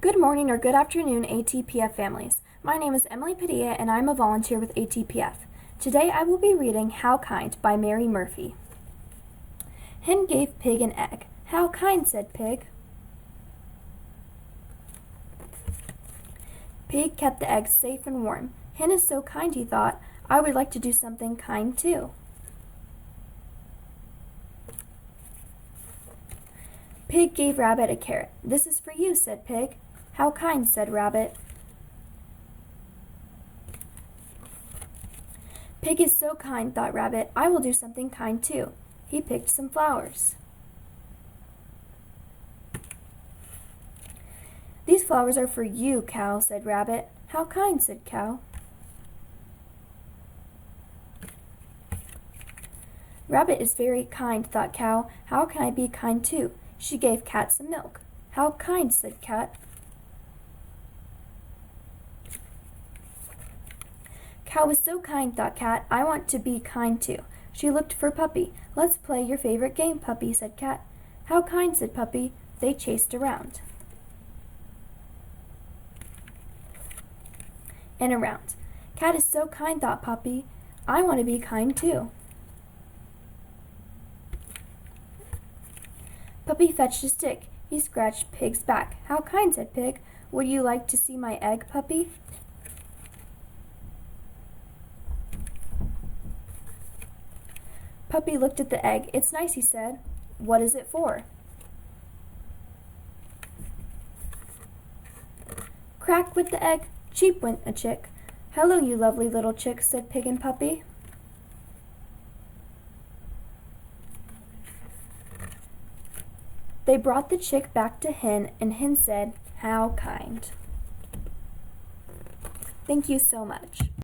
Good morning or good afternoon, ATPF families. My name is Emily Padilla and I'm a volunteer with ATPF. Today I will be reading How Kind by Mary Murphy. Hen gave Pig an egg. How kind, said Pig. Pig kept the egg safe and warm. Hen is so kind, he thought. I would like to do something kind too. Pig gave Rabbit a carrot. This is for you, said Pig. How kind, said Rabbit. Pig is so kind, thought Rabbit. I will do something kind too. He picked some flowers. These flowers are for you, Cow, said Rabbit. How kind, said Cow. Rabbit is very kind, thought Cow. How can I be kind too? She gave Cat some milk. How kind, said Cat. Cow was so kind, thought Cat. I want to be kind too. She looked for Puppy. Let's play your favorite game, Puppy, said Cat. How kind, said Puppy. They chased around and around. Cat is so kind, thought Puppy. I want to be kind too. Puppy fetched a stick. He scratched Pig's back. How kind, said Pig. Would you like to see my egg, Puppy? Puppy looked at the egg. It's nice, he said. What is it for? Crack went the egg. Cheep went a chick. Hello, you lovely little chick, said Pig and Puppy. They brought the chick back to Hen, and Hen said, how kind. Thank you so much.